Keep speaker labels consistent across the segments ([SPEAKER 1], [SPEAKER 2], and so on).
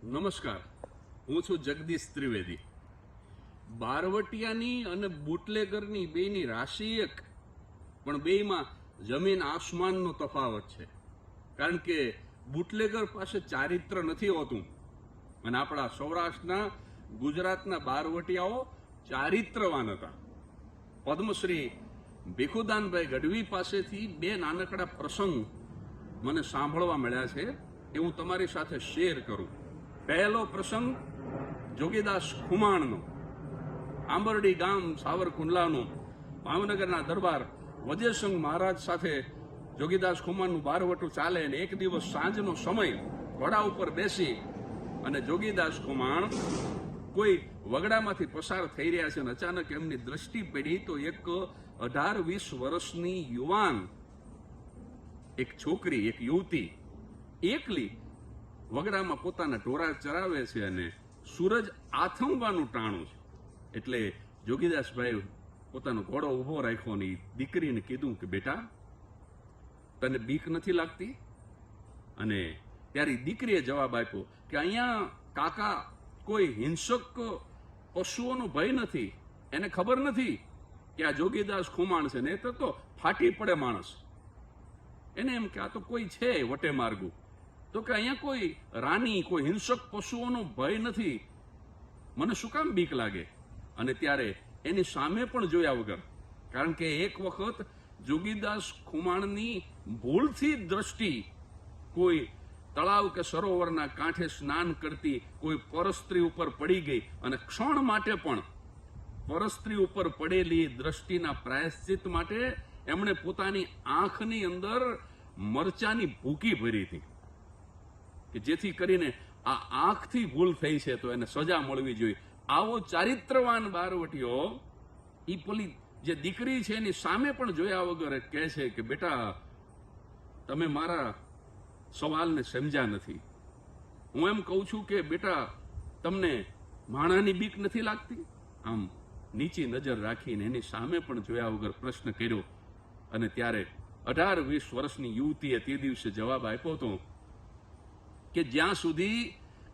[SPEAKER 1] નમસ્કાર, હું છું જગદીશ ત્રિવેદી. બારવટિયાની અને બુટલેગરની બેની રાશિ એક, પણ બેમાં જમીન આસમાનનો તફાવત છે. કારણ કે બુટલેગર પાસે ચારિત્ર નથી હોતું અને આપણા સૌરાષ્ટ્રના ગુજરાતના બારવટિયાઓ ચારિત્રવાન હતા. પદ્મશ્રી ભીખુદાનભાઈ ગઢવી પાસેથી બે નાનકડા પ્રસંગ મને સાંભળવા મળ્યા છે, એ હું તમારી સાથે શેર કરું. પહેલો પ્રસંગ જોગીદાસ ખુમાણનો, આંબરડી ગામ સાવરકુંડલાનો. ભાવનગરના દરબાર વજયસંઘ મહારાજ સાથે જોગીદાસ ખુમાણનું બારવટું ચાલે અને એક દિવસ સાંજનો સમય ઘોડા ઉપર બેસી અને જોગીદાસ ખુમાણ કોઈ વગડામાંથી પસાર થઈ રહ્યા છે અને અચાનક એમની દ્રષ્ટિ પડી તો એક 18-20 વર્ષની યુવાન, એક છોકરી, એક યુવતી એકલી વગડામાં પોતાના ઢોરા ચરાવે છે અને સૂરજ આથમવાનું ટાણું છે. એટલે જોગીદાસભાઈ પોતાનો ઘોડો ઊભો રાખ્યો અને દીકરીને કીધું કે બેટા, તને બીક નથી લાગતી? અને ત્યારે દીકરીએ જવાબ આપ્યો કે અહીંયા કાકા કોઈ હિંસક પશુઓનો ભય નથી. એને ખબર નથી કે આ જોગીદાસ ખુમાણ છે, ને તો ફાટી પડે માણસ. એને એમ કે આ તો કોઈ છે વટે માર્ગું. તો કે અહીંયા કોઈ રાની, કોઈ હિંસક પશુઓનો ભય નથી, મને શું કામ બીક લાગે? અને ત્યારે એની સામે પણ જોયા વગર, કારણ કે એક વખત જોગીદાસ ખુમાણની ભૂલથી દ્રષ્ટિ કોઈ તળાવ કે સરોવરના કાંઠે સ્નાન કરતી કોઈ પરસ્ત્રી ઉપર પડી ગઈ અને ક્ષણ માટે પણ પરસ્ત્રી ઉપર પડેલી દ્રષ્ટિના પ્રાયશ્ચિત માટે એમણે પોતાની આંખની અંદર મરચાની ભૂકી ભરી હતી કે જેથી કરીને આ આંખથી ભૂલ થઈ છે તો એને સજા મળવી જોઈએ. આવો ચારિત્રવાન બારવટીયો ઈ પેલી જે દીકરી છે એની સામે પણ જોયા વગર કહે છે કે બેટા, તમે મારા સવાલને સમજ્યા નથી. હું એમ કહું છું કે બેટા, તમને માણાની બીક નથી લાગતી? આમ નીચી નજર રાખીને એની સામે પણ જોયા વગર પ્રશ્ન કર્યો. અને ત્યારે 18-20 વર્ષની યુવતીએ તે દિવસે જવાબ આપ્યો હતો કે જ્યાં સુધી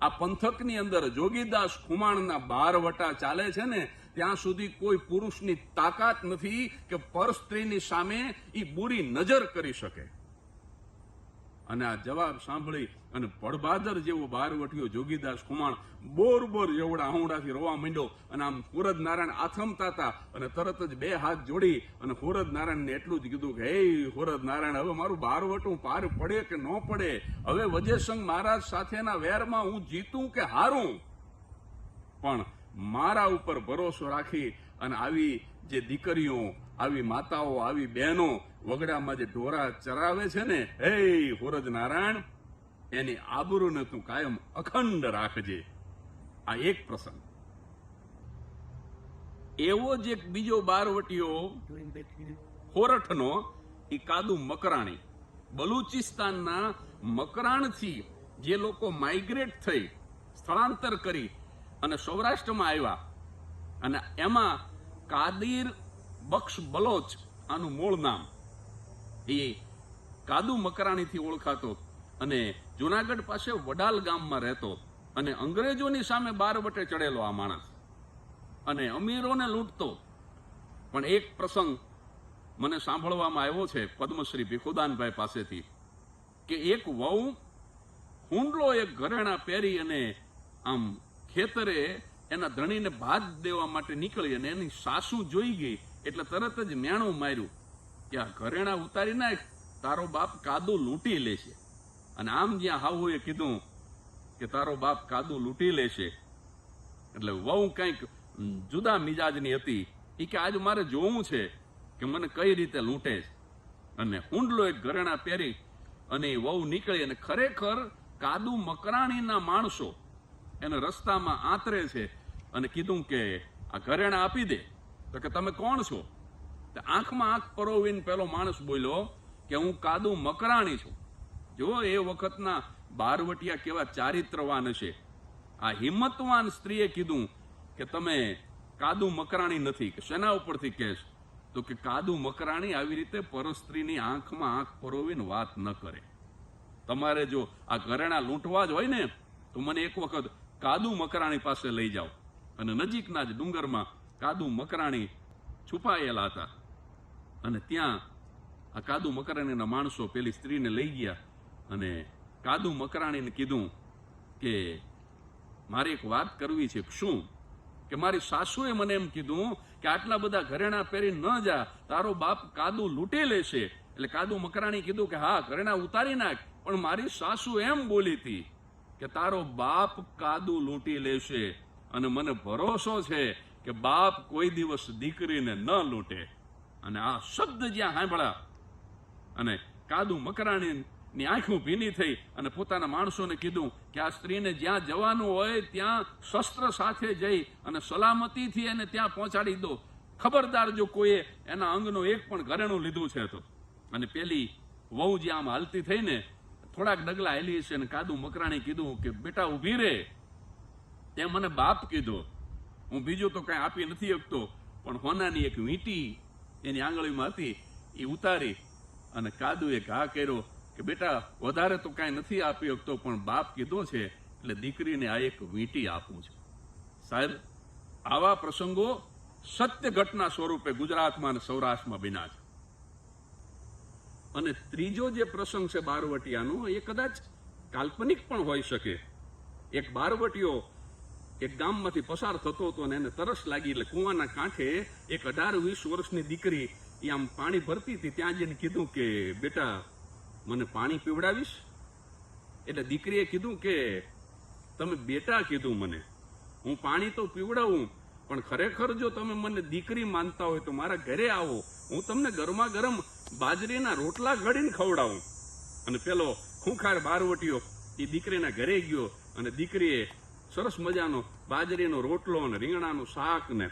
[SPEAKER 1] આ પંથકની અંદર જોગીદાસ ખુમાણના બારવટા ચાલે છે ને, ત્યાં સુધી કોઈ પુરુષની તાકાત નથી કે પરસ્ત્રીની સામે એ બુરી નજર કરી શકે. અને આ જવાબ સાંભળી અને ભડભાદર જેવો બારવટીયો જોગીદાસ ખુમાણ બોર જેવડા આહુડાથી રોવા માંડ્યો અને આમ હુરદ નારાયણ આથમતા હતા અને તરત જ બે હાથ જોડી અને હુરદ નારાયણને એટલું જ કીધું કે હે હુરદ નારાયણ, હવે મારું બારવટું પાર પડે કે ન પડે, હવે વજયસંઘ મહારાજ સાથેના વેરમાં હું જીતું કે હારું, પણ મારા ઉપર ભરોસો રાખી અને આવી જે દીકરીઓ, આવી માતાઓ, આવી બહેનો વગડામાં જે ઢોરા ચરાવે છે ને, હે હુરદ નારાયણ, એની આબરૂને તું કાયમ અખંડ રાખજે. આ એક પ્રસંગ. એવો જ એક બીજો બારવટીયો હોરઠનો, એ કાદુ મકરાણી. બલુચિસ્તાનના મકરાણથી જે લોકો માઇગ્રેટ થઈ, સ્થળાંતર કરી અને સૌરાષ્ટ્રમાં આવ્યા, અને એમાં કાદીર બક્ષ બલોચ આનું મૂળ નામ, એ કાદુ મકરાણીથી ઓળખાતો અને જુનાગઢ પાસે વડાલ ગામમાં રહેતો અને અંગ્રેજોની સામે બારવટે ચડેલો આ માણસ અને અમીરોને લૂંટતો. પણ એક પ્રસંગ મને સાંભળવામાં આવ્યો છે પદ્મશ્રી ભીખુદાનભાઈ પાસેથી કે એક વહુ હુંડલો એક ઘરેણા પહેરી અને આમ ખેતરે એના ધણીને ભાત દેવા માટે નીકળી અને એની સાસુ જોઈ ગઈ એટલે તરત જ મેણું માર્યું કે આ ઘરેણા ઉતારી નાખ, તારો બાપ કાદુ લૂંટી લેશે. અને આમ જ્યાં હાવુએ કીધું કે તારો બાપ કાદુ લૂંટી લેશે એટલે વહુ કંઈક જુદા મિજાજની હતી. એ કે આજ મારે જોવું છે કે મને કઈ રીતે લૂંટે છે. અને હુંડલો એક ઘરેણા પહેરી અને વહુ નીકળી અને ખરેખર કાદુ મકરાણીના માણસો એને રસ્તામાં આંતરે છે અને કીધું કે આ ઘરેણા આપી દે. તો કે તમે કોણ છો? આંખમાં આંખ પરોવીને પેલો માણસ બોલ્યો કે હું કાદુ મકરાણી છું. જો એ વખતના બારવટિયા કેવા ચારિત્રવાન હશે. આ હિંમતવાન સ્ત્રીએ કીધું કે તમે કાદુ મકરાણી નથી. કે શેના ઉપરથી કહેશ? તો કે કાદુ મકરાણી આવી રીતે પરસ્ત્રીની આંખમાં આંખ પરોવીને વાત ન કરે. તમારે જો આ ઘરેણા લૂંટવા જ હોય ને તો મને એક વખત કાદુ મકરાણી પાસે લઈ જાઓ. અને નજીકના જ ડુંગરમાં કાદુ મકરાણી છુપાયેલા હતા. અને ત્યાં આ કાદુ મકરાણીના માણસો પેલી સ્ત્રીને લઈ ગયા અને કાદુ મકરાણીને કીધું કે મારે એક વાત કરવી છે. શું? કે મારી સાસુએ મને એમ કીધું કે આટલા બધા ઘરેણા પહેરી ન જા, તારો બાપ કાદુ લૂંટી લેશે. એટલે કાદુ મકરાણી કીધું કે હા, ઘરેણા ઉતારી નાખ, પણ મારી સાસુ એમ બોલી હતી કે તારો બાપ કાદુ લૂંટી લેશે, અને મને ભરોસો છે કે બાપ કોઈ દિવસ દીકરીને ન લૂંટે. અને આ શબ્દ જ્યાં સાંભળ્યા અને કાદુ મકરાણીની આંખો ભીની થઈ અને પોતાના માણસોને કીધું કે આ સ્ત્રીને જ્યાં જવાનું હોય ત્યાં શસ્ત્ર સાથે જઈ અને સલામતીથી એને ત્યાં પહોંચાડી દો. ખબરદાર જો કોઈએ એના અંગનો એક પણ ઘરેણું લીધું છે તો. અને પેલી વહુ જે આમ હાલતી થઈને થોડાક ડગલા હેલી છે અને કાદુ મકરાણી કીધું કે બેટા ઊભી રે, તે મને બાપ કીધો, હું બીજું તો કાંઈ આપી નથી શકતો, પણ હોનાની એક વીંટી એની આંગળીમાં હતી એ ઉતારી અને કાદુએ ઘા કર્યો કે બેટા વધારે તો કાંઈ નથી આપી શકતો, પણ બાપ કીધો છે એટલે દીકરીને આ એક વીંટી આપું છું. સાહેબ, આવા પ્રસંગો સત્ય ઘટના સ્વરૂપે ગુજરાતમાં અને સૌરાષ્ટ્રમાં બન્યા છે. અને ત્રીજો જે પ્રસંગ છે બારવટિયાનો, એ કદાચ કાલ્પનિક પણ હોઈ શકે. એક બારવટીયો એક ગામમાંથી પસાર થતો હતો અને એને તરસ લાગી એટલે કુવાના કાંઠે એક 18-20 વર્ષની દીકરી એ આમ પાણી ભરતી હતી. ત્યાં જઈને કીધું કે બેટા મને પાણી પીવડાવીશ? એટલે દીકરીએ કીધું કે તમે બેટા કીધું મને, હું પાણી તો પીવડાવું, પણ ખરેખર જો તમે મને દીકરી માનતા હોય તો મારા ઘરે આવો, હું તમને ગરમા ગરમ બાજરીના રોટલા ઘડીને ખવડાવું. અને પેલો ખૂંખાર બારવટીયો એ દીકરીના ઘરે ગયો અને દીકરીએ સરસ મજાનો બાજરીનો રોટલો અને રીંગણાનું શાક ને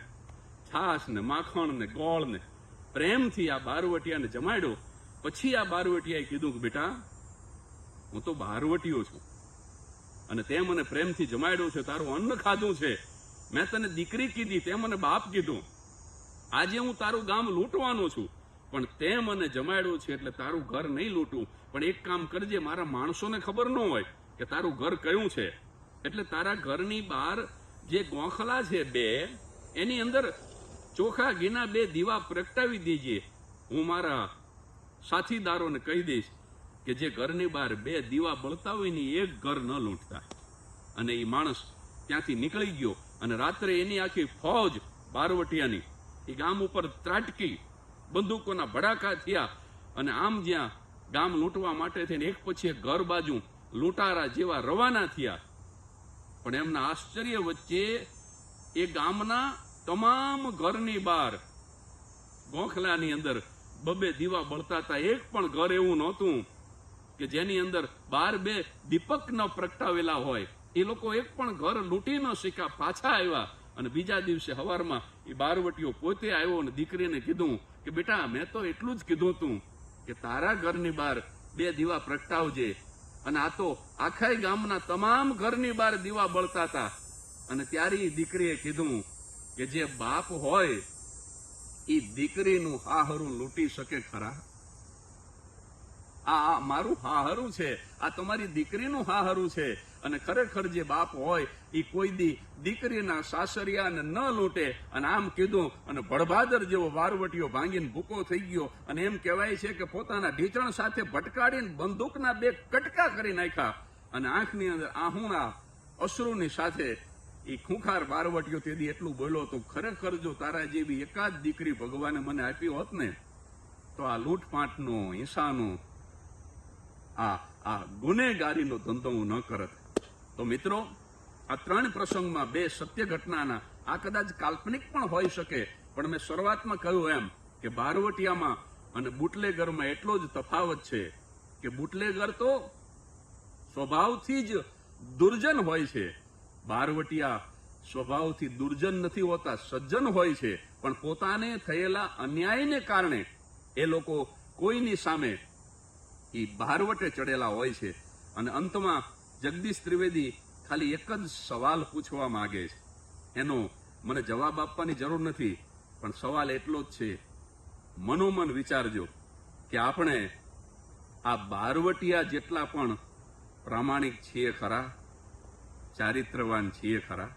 [SPEAKER 1] છાશ ને માખણ ને ગોળ ને પ્રેમથી આ બારવટિયાને જમાડ્યો. પછી આ બારવટિયાએ કીધું કે બેટા હું તો બારવટીયો છું અને તે મને પ્રેમથી જમાડ્યો છે, તારું અન્ન ખાધું છે, મેં તને દીકરી કીધી, તે મને બાપ કીધું. આજે હું તારું ગામ લૂંટવાનો છું, પણ તે મને જમાડ્યો છે એટલે તારું ઘર નહીં લૂંટું. પણ એક કામ કરજે, મારા માણસોને ખબર ન હોય કે તારું ઘર કયું છે, એટલે તારા ઘરની બહાર જે ગોખલા છે 2, એની અંદર ચોખા ઘીના 2 દીવા પ્રગટાવી દેજે. હું મારા સાથીદારોને કહી દઈશ કે જે ઘરની બહાર 2 દીવા બળતા હોય ને એક ઘર ન લૂંટતા. અને એ માણસ ત્યાંથી નીકળી ગયો અને રાત્રે એની આખી ફૌજ બારવટિયાની એ ગામ ઉપર ત્રાટકી, બંદૂકોના ભડાકા થયા અને આમ જ્યાં ગામ લૂંટવા માટે થઈને એક પછી એક ઘર બાજુ લૂંટારા જેવા રવાના થયા. પણ એમના આશ્ચર્ય વચ્ચે એ ગામના તમામ ઘરની બહાર ગોખલાની અંદર 2 દીવા બળતા હતા. એક પણ ઘર એવું નહોતું કે જેની અંદર બહાર 2 દીપક ન પ્રગટાવેલા હોય. એ લોકો એક પણ ઘર લૂંટી ન શીખ્યા. પાછા આવ્યા અને બીજા દિવસે સવારમાં એ બારવટીયો પોતે આવ્યો અને દીકરીને કીધું કે બેટા મેં તો એટલું જ કીધું હતું કે તારા ઘરની બહાર 2 દીવા પ્રગટાવજે. અને આ તો આખા ગામના તમામ ઘરની બહાર દીવા બળતા હતા. અને ત્યારે એ દીકરીએ કીધું કે જે બાપ હોય એ દીકરીનું હાહરું લૂંટી શકે ખરા? આ મારું હાહરું છે, આ તમારી દીકરીનું હાહરું છે. અને ખરેખર જે બાપ હોય એ કોઈ દી દીકરીના સાસરિયાને ન લૂંટે. અને આમ કીધું અને ભડભાદર જેવો બારવટીયો ભાંગીને ભૂકો થઈ ગયો. અને એમ કહેવાય છે કે પોતાના ઢીચણ સાથે ભટકાડીને બંદૂકના 2 કટકા કરી નાખ્યા. અને આંખની અંદર આહુણા અશ્રુની સાથે એ ખૂંખાર બારવટીયો તેથી એટલું બોલ્યો તો ખરેખર જો તારા જેવી એકાદ દીકરી ભગવાને મને આપી હોત ને તો આ લૂંટફાંટનો, હિંસાનો, આ ગુનેગારીનો ધંધો હું ન કરત. તો મિત્રો, આ 3 પ્રસંગમાં 2 સત્ય ઘટનાના આ કદાચ કાલ્પનિક પણ હોઈ શકે, પણ મેં શરૂઆતમાં કહ્યું એમ કે બારવટિયામાં અને બુટલેગરમાં એટલો જ તફાવત છે કે બુટલેગર તો સ્વભાવથી જ દુર્જન હોય છે. બારવટિયા સ્વભાવથી દુર્જન નથી હોતા, સજ્જન હોય છે. પણ પોતાને થયેલા અન્યાયને કારણે એ લોકો કોઈની સામે એ બારવટે ચડેલા હોય છે. અને અંતમાં જગદીશ ત્રિવેદી ખાલી એક જ સવાલ પૂછવા માંગે છે. એનો મને જવાબ આપવાની જરૂર નથી, પણ સવાલ એટલો જ છે, મનોમન વિચારજો કે આપણે આ બારવટિયા જેટલા પણ પ્રામાણિક છીએ ખરા? ચારિત્રવાન છીએ ખરા?